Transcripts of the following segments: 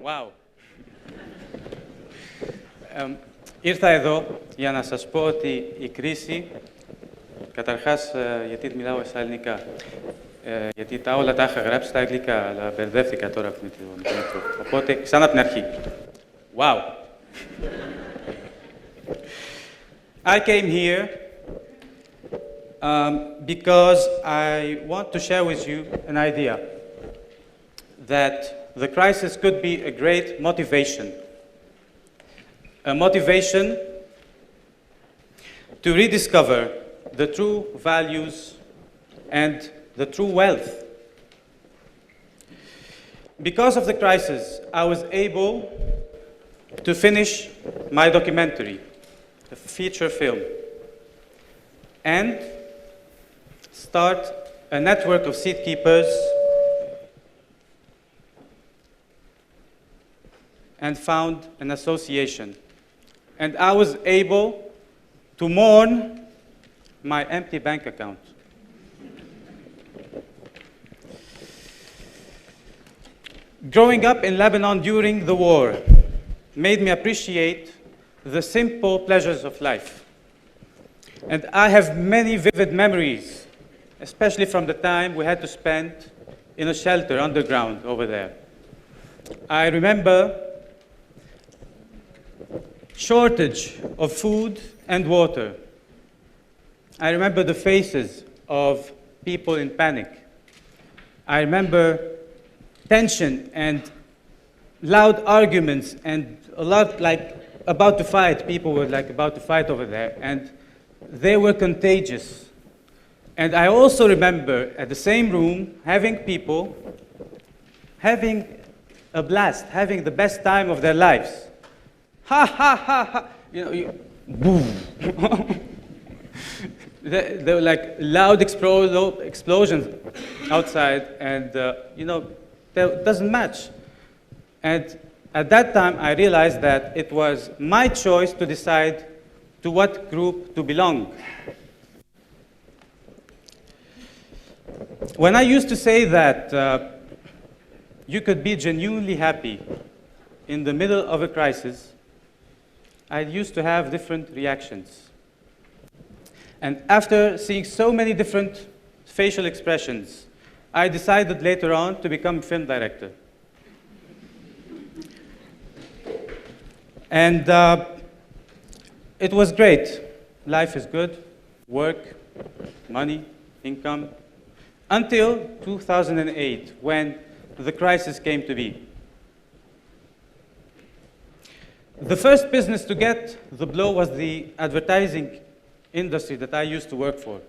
Wow. Ήρθα εδώ για να σας πω ότι η κρίση, καταρχάς γιατί μιλάω στα ελληνικά, γιατί όλα τα είχα γράψει στα αγγλικά, αλλά μπερδεύτηκα τώρα με το μικρό. Οπότε, ξανά από την αρχή. Wow. I came here because I want to share with you an idea that the crisis could be a great motivation. A motivation to rediscover the true values and the true wealth. Because of the crisis, I was able to finish my documentary, a feature film, and start a network of seed keepers and found an association. And I was able to mourn my empty bank account. Growing up in Lebanon during the war made me appreciate the simple pleasures of life. And I have many vivid memories, especially from the time we had to spend in a shelter underground over there. I remember shortage of food and water. I remember the faces of people in panic. I remember tension and loud arguments and a lot like about to fight. People were like about to fight over there, and they were contagious. And I also remember at the same room having people having a blast, having the best time of their lives. Ha ha ha ha! Boom! There were like loud explosions outside, and that doesn't match. And at that time, I realized that it was my choice to decide to what group to belong. When I used to say that you could be genuinely happy in the middle of a crisis, I used to have different reactions. And after seeing so many different facial expressions, I decided later on to become a film director. And it was great. Life is good, work, money, income, until 2008, when the crisis came to be. The first business to get the blow was the advertising industry that I used to work for.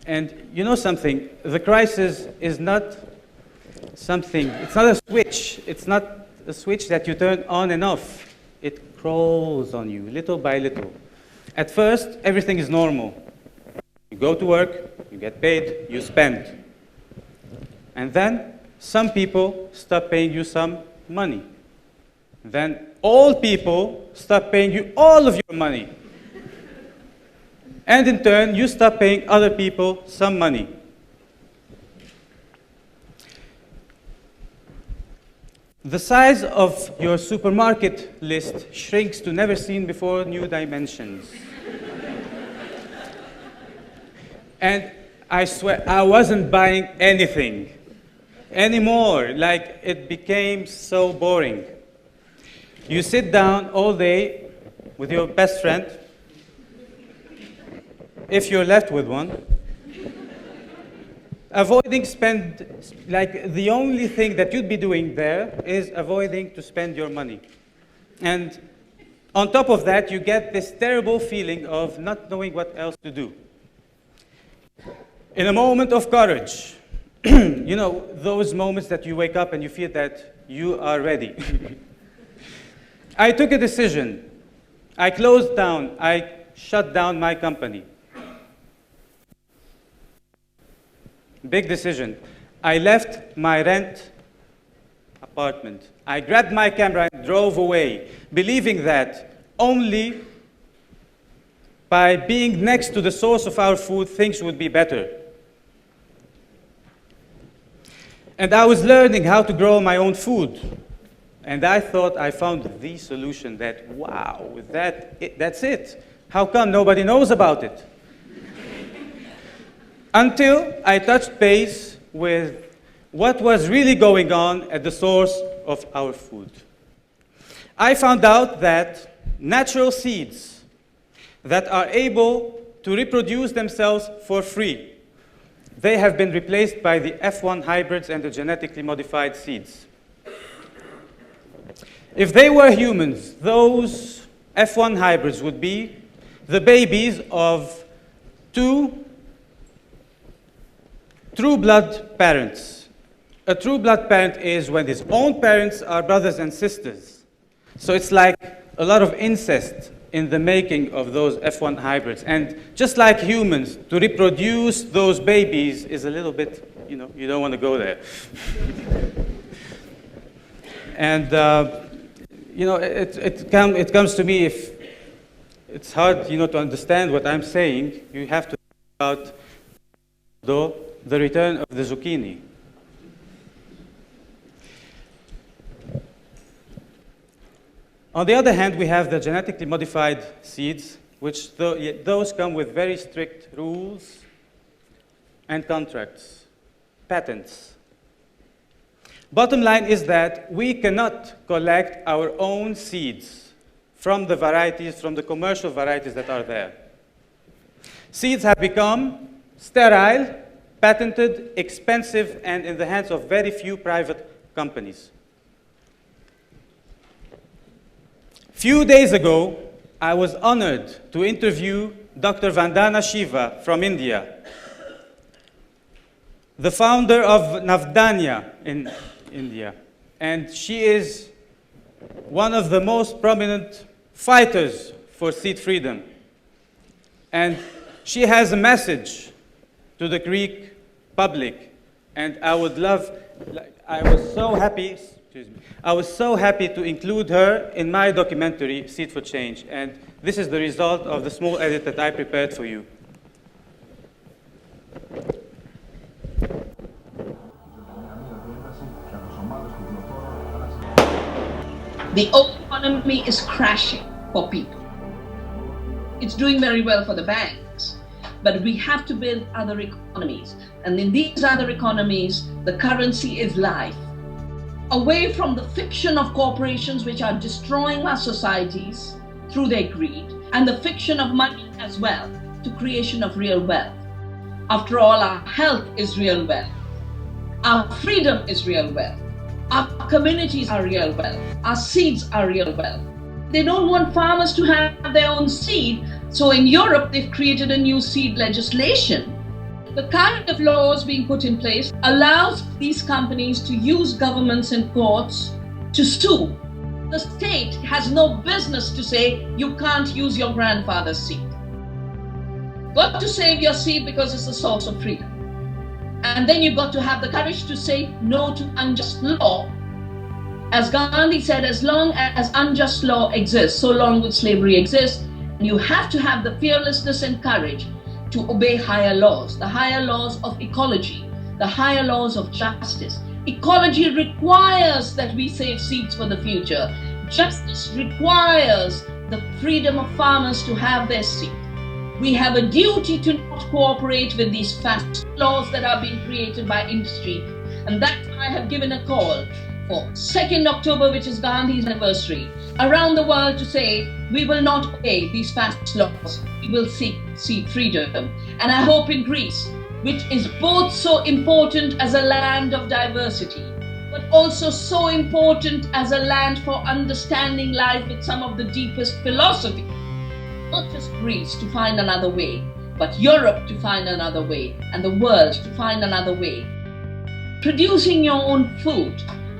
And you know something, the crisis is not something, it's not a switch. It's not a switch that you turn on and off. It crawls on you little by little. At first, everything is normal. You go to work, you get paid, you spend. And then some people start paying you some money. Then all people start paying you all of your money. And in turn, you start paying other people some money. The size of your supermarket list shrinks to never seen before new dimensions. And I swear, I wasn't buying anything anymore. Like, it became so boring. You sit down all day with your best friend, if you're left with one, avoiding like the only thing that you'd be doing there is avoiding to spend your money. And on top of that, you get this terrible feeling of not knowing what else to do. In a moment of courage, you know, those moments that you wake up and you feel that you are ready. I took a decision. I closed down. I shut down my company. Big decision. I left my rent apartment. I grabbed my camera and drove away, believing that only by being next to the source of our food, things would be better. And I was learning how to grow my own food. And I thought I found the solution that, wow, that's it. How come nobody knows about it? Until I touched base with what was really going on at the source of our food. I found out that natural seeds that are able to reproduce themselves for free, they have been replaced by the F1 hybrids and the genetically modified seeds. If they were humans, those F1 hybrids would be the babies of two true blood parents. A true blood parent is when his own parents are brothers and sisters. So it's like a lot of incest in the making of those F1 hybrids. And just like humans, to reproduce those babies is a little bit, you don't want to go there. And, it comes to me, if it's hard, to understand what I'm saying, you have to think about the return of the zucchini. On the other hand, we have the genetically modified seeds, which those come with very strict rules and contracts, patents. Bottom line is that we cannot collect our own seeds from the varieties, from the commercial varieties that are there. Seeds have become sterile, patented, expensive, and in the hands of very few private companies. Few days ago, I was honored to interview Dr. Vandana Shiva from India, the founder of Navdanya in India. And she is one of the most prominent fighters for seed freedom. And she has a message to the Greek public. And I was so happy to include her in my documentary, Seed for Change. And this is the result of the small edit that I prepared for you. The economy is crashing for people. It's doing very well for the banks, but we have to build other economies. And in these other economies, the currency is life. Away from the fiction of corporations which are destroying our societies through their greed, and the fiction of money as well, to creation of real wealth. After all, our health is real wealth. Our freedom is real wealth. Our communities are real wealth. Our seeds are real wealth. They don't want farmers to have their own seed, so in Europe they've created a new seed legislation. The kind of laws being put in place allows these companies to use governments and courts to sue. The state has no business to say you can't use your grandfather's seed. Got to save your seed because it's a source of freedom. And then you've got to have the courage to say no to unjust law. As Gandhi said, as long as unjust law exists, so long will slavery exist. And you have to have the fearlessness and courage to obey higher laws, the higher laws of ecology, the higher laws of justice. Ecology requires that we save seeds for the future. Justice requires the freedom of farmers to have their seed. We have a duty to not cooperate with these fast laws that are being created by industry. And that's why I have given a call for 2nd October, which is Gandhi's anniversary, around the world to say, we will not obey these fast laws. We will seek freedom. And I hope in Greece, which is both so important as a land of diversity, but also so important as a land for understanding life with some of the deepest philosophy. Not just Greece to find another way, but Europe to find another way, and the world to find another way. Producing your own food,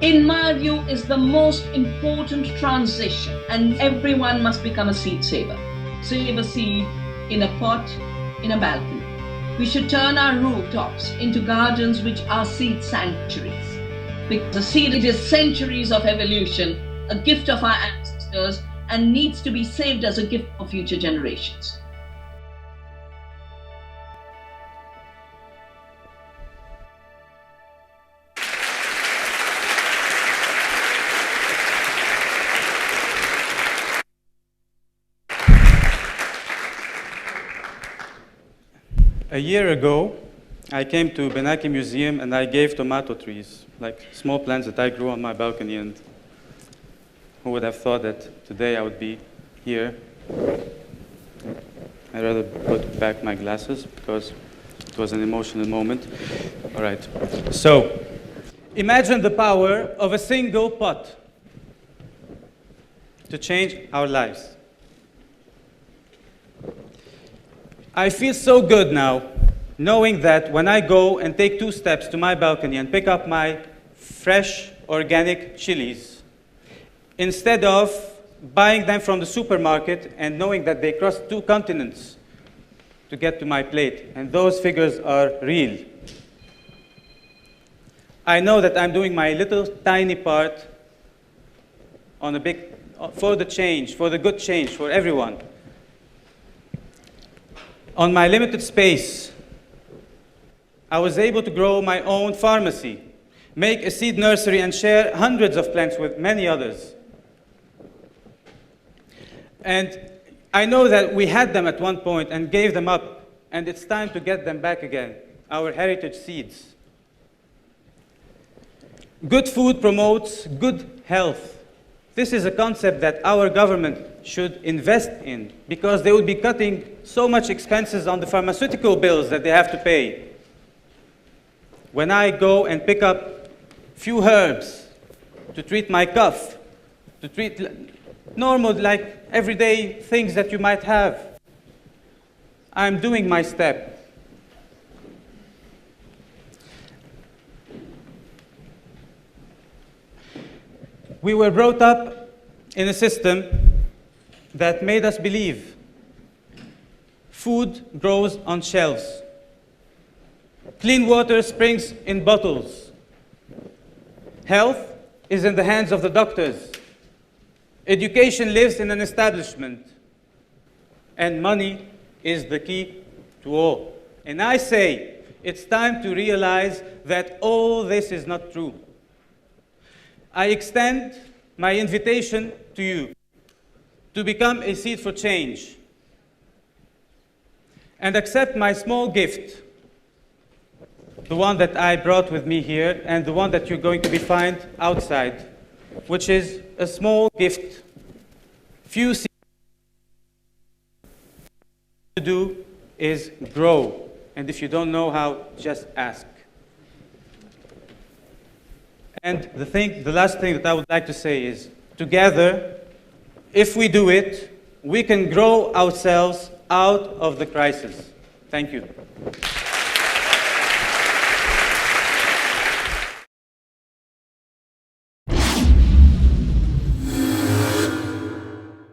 in my view, is the most important transition, and everyone must become a seed saver. Save a seed in a pot, in a balcony. We should turn our rooftops into gardens which are seed sanctuaries. Because the seed is centuries of evolution, a gift of our ancestors, and needs to be saved as a gift for future generations. A year ago, I came to Benaki Museum and I gave tomato trees, like small plants that I grew on my balcony, and who would have thought that today I would be here? I'd rather put back my glasses because it was an emotional moment. All right. So, imagine the power of a single pot to change our lives. I feel so good now knowing that when I go and take 2 steps to my balcony and pick up my fresh organic chilies, instead of buying them from the supermarket and knowing that they crossed 2 continents to get to my plate, and those figures are real. I know that I'm doing my little tiny part on for the change, for the good change, for everyone. On my limited space, I was able to grow my own pharmacy, make a seed nursery, and share hundreds of plants with many others. And I know that we had them at one point and gave them up, and it's time to get them back again, our heritage seeds. Good food promotes good health. This is a concept that our government should invest in, because they would be cutting so much expenses on the pharmaceutical bills that they have to pay. When I go and pick up few herbs to treat my cough, to treat normal, like everyday things that you might have, I'm doing my step. We were brought up in a system that made us believe food grows on shelves. Clean water springs in bottles. Health is in the hands of the doctors. Education lives in an establishment. And money is the key to all. And I say, it's time to realize that all this is not true. I extend my invitation to you to become a seed for change and accept my small gift, the one that I brought with me here and the one that you're going to find outside, which is a small gift. Few seeds to do is grow, and if you don't know how, just ask. And the last thing that I would like to say is, together, if we do it, we can grow ourselves out of the crisis. Thank you.